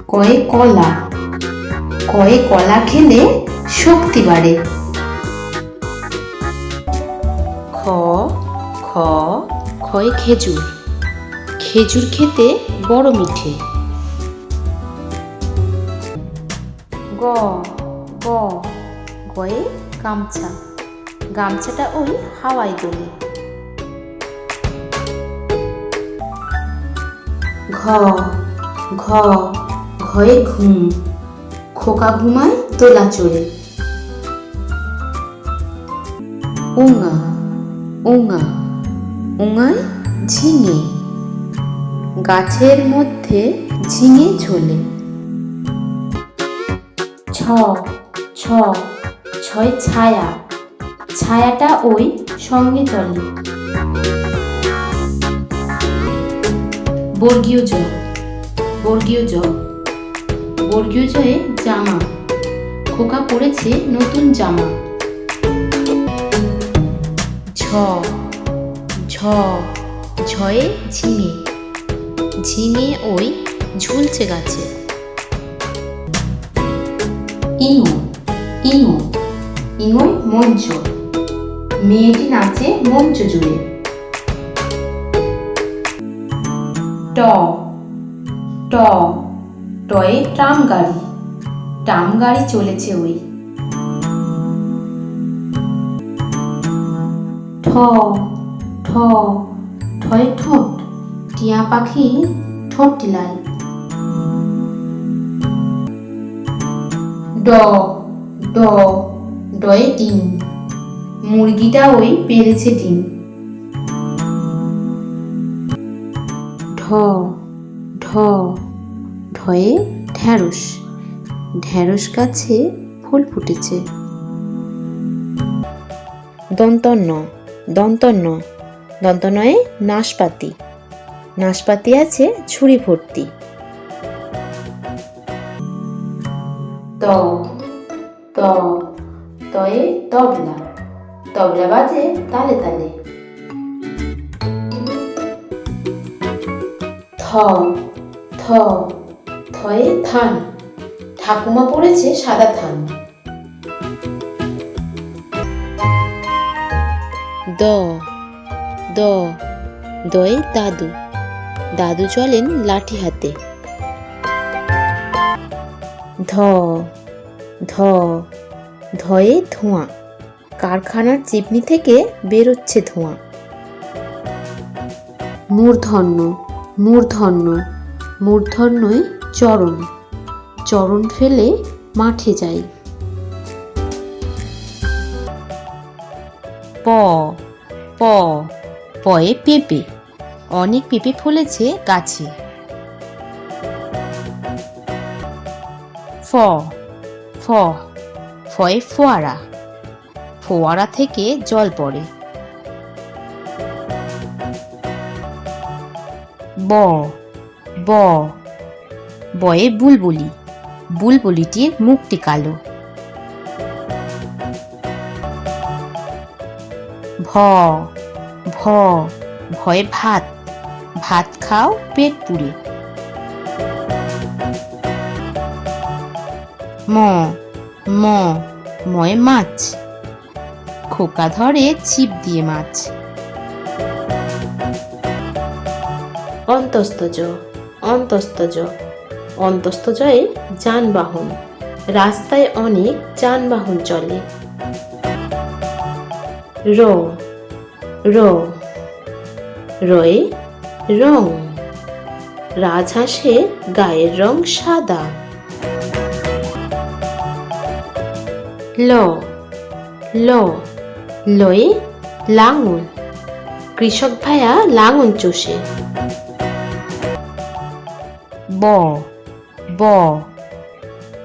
কয়ে কলা, কয়ে কলা খেলে শক্তি বাড়ে। খ খয়ে খেজুর, খেজুর খেতে বড় মিঠে। গ গয়ে গামছা, গামছাটা ওই হাওয়ায় দোলে। ঘয়ে ঘুম, খোকা ঘুমায় দোলা চড়ে। উঙায় ঝিঙে, গাছের মধ্যে ঝিঙে ঝোলে। ছয় ছায়া, ছায়াটা ওই সঙ্গে চলে। বর্গীয় জ, বর্গীয় জয়ে জামা, খোকা পড়েছে নতুন জামা। ঝয়ে ঝিঙে, ঝিঙে ওই ঝুলছে গাছে। ইঙোয় মঞ্চ, মেয়েটি নাচে মঞ্চ জুড়ে। টয়ে ট্রাম গাড়ি, ট্রাম গাড়ি চলেছে ওই। ঠয়ে ঠোঁট, টিয়া পাখি ঠোঁটটি লাল। ডয়ে ডিম, মুরগিটা ওই পেড়েছে ডিম। ঢয়ে ঢ্যাঁড়স, ঢ্যাঁড়স গাছে ফুল ফুটেছে। দন্তন্নয়ে নাশপাতি, নাশপাতি আছে ঝুড়ি ভর্তি। তয়ে তবলা, তবলা বাজে তালে তালে। থয়ে থান, ঠাকুমা পড়েছে সাদা থান। দয়ে দাদু, দাদু চলেন লাঠি হাতে। ধয়ে ধোঁয়া, কারখানার চিমনি থেকে বেরোচ্ছে ধোঁয়া। মূর্ধন্যয় চরণ, চরণ ফেলে মাঠে যাই। পয়ে পেঁপে, অনেক পেঁপে ফলেছে গাছে। ফয়ে ফোয়ারা, ফোয়ারা থেকে জল পড়ে। বয়ে বুলবুলি, বুলবুলিটির মুখটি কালো। ভয়ে ভাত, ভাত খাও পেট পুড়ে। ময়ে মাছ, খোকা ধরে ছিপ দিয়ে মাছ। অন্তস্তজয়ে যানবাহন, রাস্তায় অনেক যানবাহন চলে। রয়ে রং, রাজহাঁসের গায়ের রং সাদা। লয়ে লাঙল, কৃষক ভাইয়া লাঙল চষে।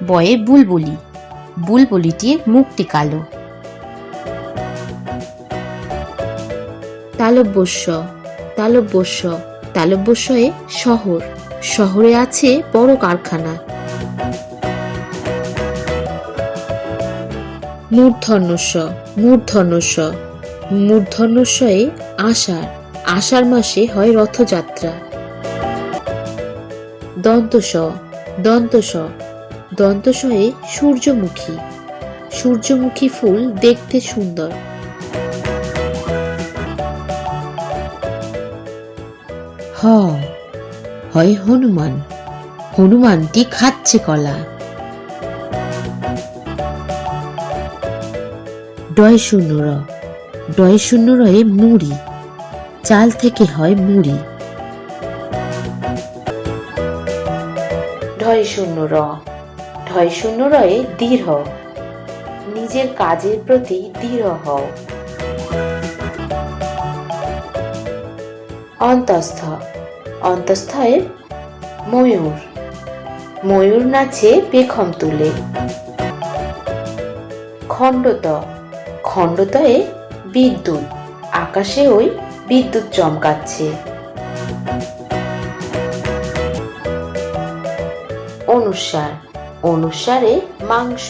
বয়ে বুলবুলি, বুলবুলিটির মুখটি কালো। তালব্যস্যয়ে শহর, শহরে আছে বড় কারখানা। মূর্ধন্যস্যয়ে আষাঢ়, আষাঢ় মাসে হয় রথযাত্রা। দন্তস দন্তস দন্তসয়ে সূর্যমুখী সূর্যমুখী ফুল দেখতে সুন্দর। হয় হনুমান হনুমানটি খাচ্ছে কলা। ডয় শূন্য র ডয় শূন্য রয়ে মুড়ি চাল থেকে হয় মুড়ি। ঢয় শূন্য র ঢয় শূন্য রয়ে দৃঢ় নিজের কাজের প্রতি দৃঢ় হও। অন্তস্থ অন্তস্থয়ে ময়ূর ময়ূর নাচে পেখম তুলে। খণ্ডত খণ্ডতয়ে বিদ্যুৎ আকাশে ওই বিদ্যুৎ চমকাচ্ছে। অনুস্বার অনুস্বারে মাংস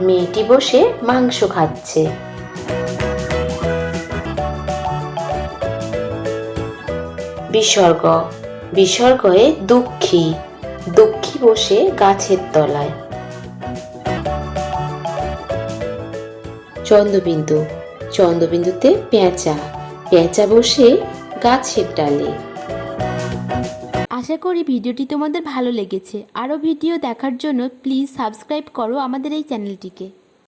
মেয়েটি বসে মাংস খাচ্ছে। বিসর্গ বিসর্গয়ে দুঃখী দুঃখী বসে গাছের তলায়। চন্দ্রবিন্দু চন্দ্রবিন্দুতে পেঁচা পেঁচা বসে গাছের ডালে। আশা করি ভিডিওটি তোমাদের ভালো লেগেছে। আরও ভিডিও দেখার জন্য প্লিজ সাবস্ক্রাইব করো আমাদের এই চ্যানেলটিকে।